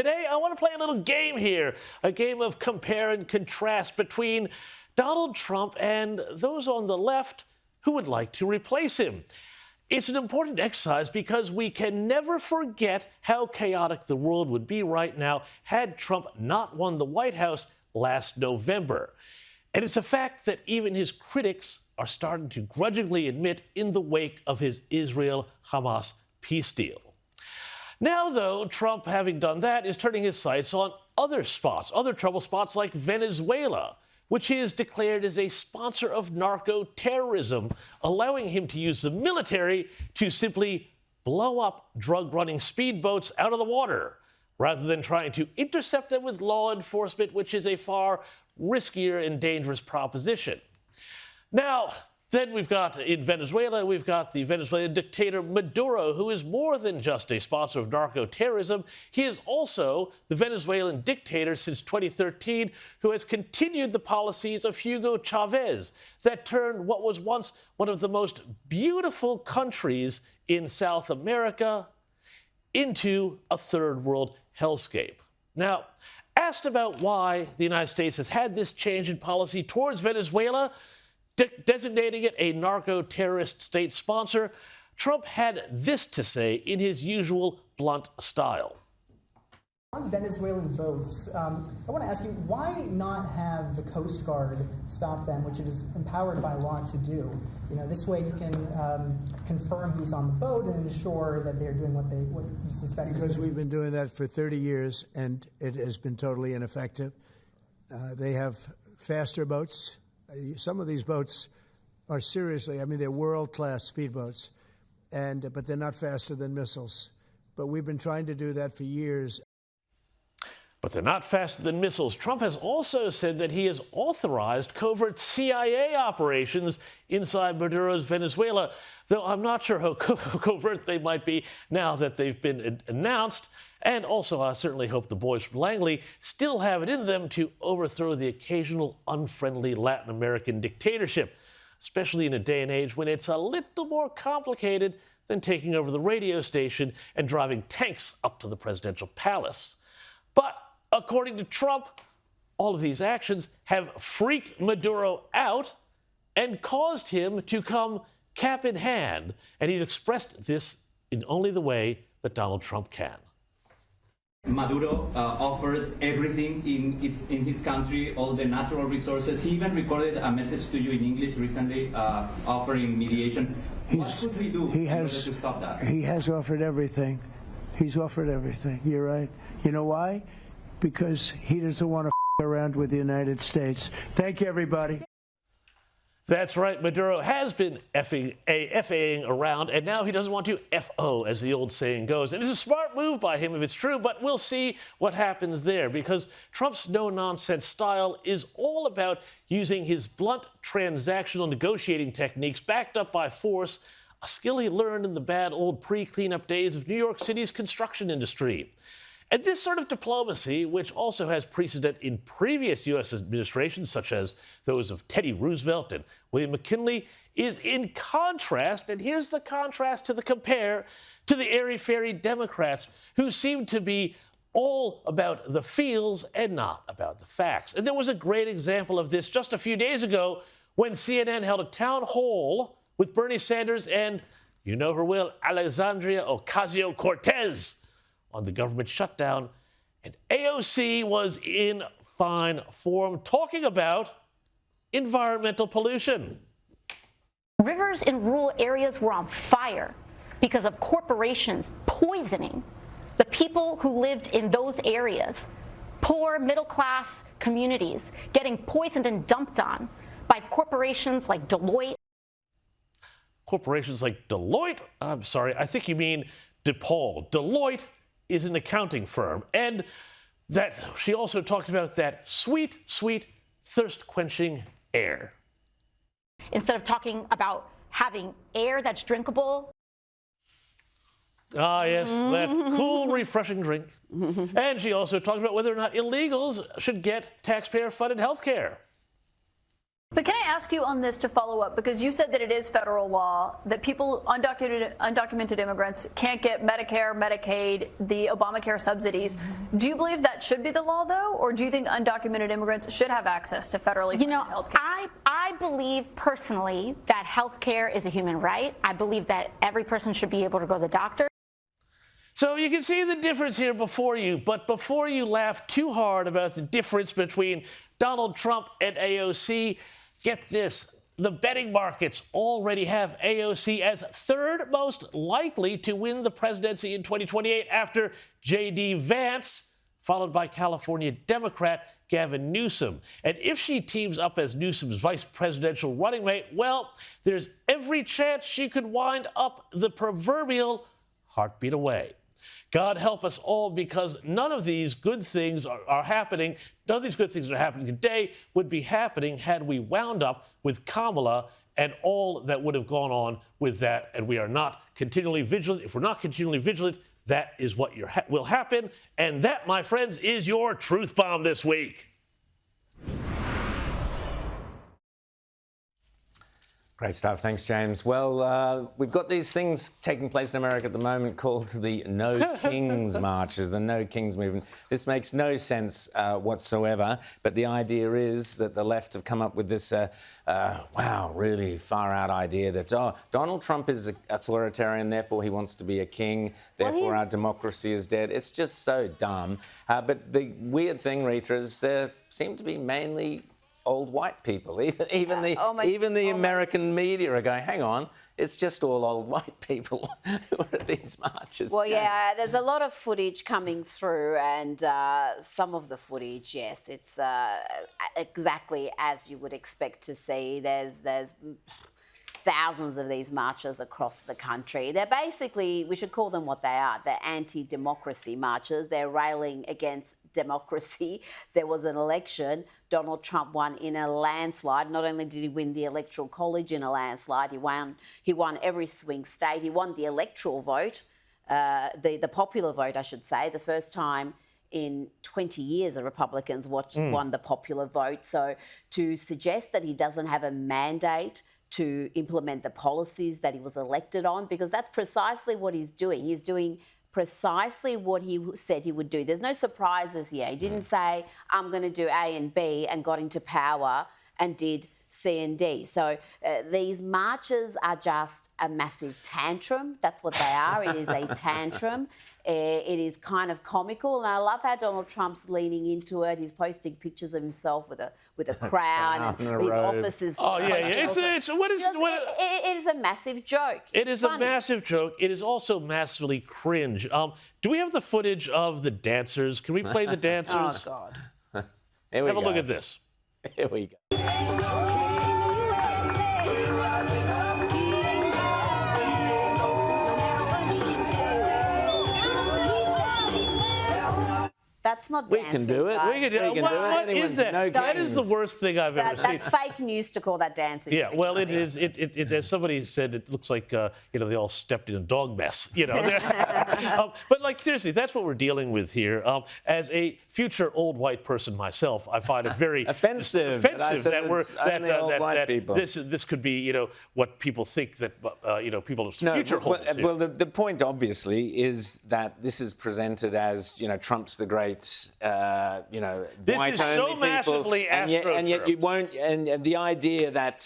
Today, I want to play a little game here, a game of compare and contrast between Donald Trump and those on the left who would like to replace him. It's an important exercise because we can never forget how chaotic the world would be right now had Trump not won the White House last November. And it's a fact that even his critics are starting to grudgingly admit in the wake of his Israel-Hamas peace deal. Now, though, Trump, having done that, is turning his sights on other trouble spots like Venezuela, which he has declared as a sponsor of narco-terrorism, allowing him to use the military to simply blow up drug-running speedboats out of the water, rather than trying to intercept them with law enforcement, which is a far riskier and dangerous proposition. Now, then we've got, in Venezuela, we've got the Venezuelan dictator Maduro, who is more than just a sponsor of narco-terrorism. He is also the Venezuelan dictator since 2013 who has continued the policies of Hugo Chavez that turned what was once one of the most beautiful countries in South America into a third world hellscape. Now, asked about why the United States has had this change in policy towards Venezuela, designating it a narco-terrorist state sponsor, Trump had this to say in his usual blunt style. On Venezuelan boats, I want to ask you, why not have the Coast Guard stop them, which it is empowered by law to do? You know, this way you can confirm who's on the boat and ensure that they're doing what you suspect. Because we've been doing that for 30 years, and it has been totally ineffective. They have faster boats. Some of these boats are seriously, I mean, they're world-class speedboats, but they're not faster than missiles. But we've been trying to do that for years. But they're not faster than missiles. Trump has also said that he has authorized covert CIA operations inside Maduro's Venezuela, though I'm not sure how covert they might be now that they've been announced. And also, I certainly hope the boys from Langley still have it in them to overthrow the occasional unfriendly Latin American dictatorship, especially in a day and age when it's a little more complicated than taking over the radio station and driving tanks up to the presidential palace. But according to Trump, all of these actions have freaked Maduro out and caused him to come cap in hand. And he's expressed this in only the way that Donald Trump can. Maduro offered everything in his country, all the natural resources. He even recorded a message to you in English recently, offering mediation. What should we do in order to stop that? He has offered everything. He's offered everything. You're right. You know why? Because he doesn't want to around with the United States. Thank you, everybody. That's right. Maduro has been FAing around, and now he doesn't want to FO, as the old saying goes. And it's a smart move by him if it's true, but we'll see what happens there, because Trump's no-nonsense style is all about using his blunt transactional negotiating techniques backed up by force, a skill he learned in the bad old pre-cleanup days of New York City's construction industry. And this sort of diplomacy, which also has precedent in previous U.S. administrations, such as those of Teddy Roosevelt and William McKinley, is in contrast, and here's the contrast to the compare, to the airy-fairy Democrats, who seem to be all about the feels and not about the facts. And there was a great example of this just a few days ago when CNN held a town hall with Bernie Sanders and, you know her well, Alexandria Ocasio-Cortez on the government shutdown, and AOC was in fine form talking about environmental pollution. Rivers in rural areas were on fire because of corporations poisoning the people who lived in those areas. Poor middle-class communities getting poisoned and dumped on by corporations like Deloitte. Corporations like Deloitte? I'm sorry, I think you mean DuPont. Deloitte is an accounting firm, and that she also talked about that sweet, sweet, thirst-quenching air. Instead of talking about having air that's drinkable. Ah, yes, that cool, refreshing drink. And she also talked about whether or not illegals should get taxpayer-funded health care. But can I ask you on this to follow up? Because you said that it is federal law that people, undocumented immigrants, can't get Medicare, Medicaid, the Obamacare subsidies. Do you believe that should be the law, though? Or do you think undocumented immigrants should have access to federally funded health care? I believe personally that health care is a human right. I believe that every person should be able to go to the doctor. So you can see the difference here before you, but before you laugh too hard about the difference between Donald Trump and AOC, get this. The betting markets already have AOC as third most likely to win the presidency in 2028 after J.D. Vance, followed by California Democrat Gavin Newsom. And if she teams up as Newsom's vice presidential running mate, well, there's every chance she could wind up the proverbial heartbeat away. God help us all, because none of these good things are happening. None of these good things that are happening today would be happening had we wound up with Kamala and all that would have gone on with that. And we are not continually vigilant. If we're not continually vigilant, that is what will happen. And that, my friends, is your truth bomb this week. Great stuff. Thanks, James. Well, we've got these things taking place in America at the moment called the No Kings marches, the No Kings movement. This makes no sense whatsoever, but the idea is that the left have come up with this, really far-out idea that, Donald Trump is authoritarian, therefore he wants to be a king, therefore our democracy is dead. It's just so dumb. But the weird thing, Rita, is there seem to be mainly old white people. Even the American media are going, hang on, it's just all old white people who are at these marches. Well, yeah, there's a lot of footage coming through, and some of the footage, yes, it's exactly as you would expect to see. There's thousands of these marches across the country. They're basically, we should call them what they are. They're anti-democracy marches. They're railing against democracy. There was an election. Donald Trump won in a landslide. Not only did he win the Electoral College in a landslide, he won every swing state. He won the electoral vote, the popular vote, I should say, the first time in 20 years the Republicans won the popular vote. So to suggest that he doesn't have a mandate to implement the policies that he was elected on, because that's precisely what he's doing. He's doing precisely what he said he would do. There's no surprises here. He didn't say, I'm going to do A and B, and got into power and did C and D. So these marches are just a massive tantrum. That's what they are. It is a tantrum. It is kind of comical, and I love how Donald Trump's leaning into it. He's posting pictures of himself with a crown, and his office is. Oh yeah, yeah. It is a massive joke. It is a massive joke. It is also massively cringe. Do we have the footage of the dancers? Can we play the dancers? Oh God. Here we have go. a look at this. Here we go. That's not We dancing. can do it. Guys. We can do it. What is that? No That is the worst thing I've ever seen. That's fake news to call that dancing. Yeah, well, it is. It as somebody said, it looks like they all stepped in a dog mess. But like seriously, that's what we're dealing with here. As a future old white person myself, I find it very offensive that people. This could be what people think that people's future holds. Well, the point obviously is that this is presented as Trump's the great. This is so massively astroturfed. And yet you won't. And the idea that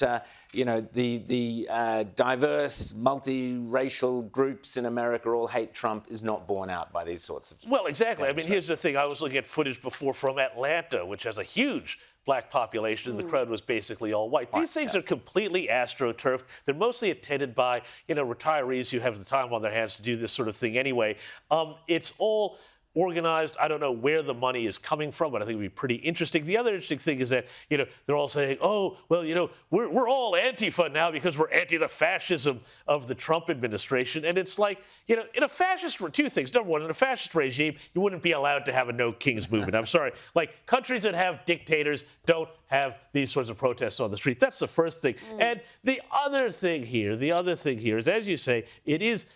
the diverse, multiracial groups in America all hate Trump is not borne out by these sorts of. Well, exactly. I mean, here's the thing. I was looking at footage before from Atlanta, which has a huge black population, and the crowd was basically all white. These things are completely astroturfed. They're mostly attended by retirees who have the time on their hands to do this sort of thing anyway. It's all organized. I don't know where the money is coming from, but I think it would be pretty interesting. The other interesting thing is that, they're all saying, oh, well, we're all Antifa now because we're anti the fascism of the Trump administration. And it's like, in a fascist, two things. Number one, in a fascist regime, you wouldn't be allowed to have a no kings movement. I'm sorry. Like, countries that have dictators don't have these sorts of protests on the street. That's the first thing. And the other thing here is, as you say, it is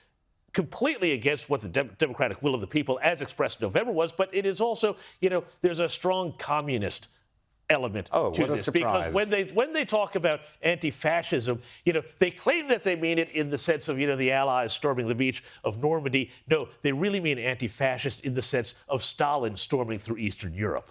completely against what the democratic will of the people as expressed in November was, but it is also, there's a strong communist element Oh, to what a this. surprise. Because when they talk about anti-fascism, they claim that they mean it in the sense of, the Allies storming the beach of Normandy. No, they really mean anti-fascist in the sense of Stalin storming through Eastern Europe.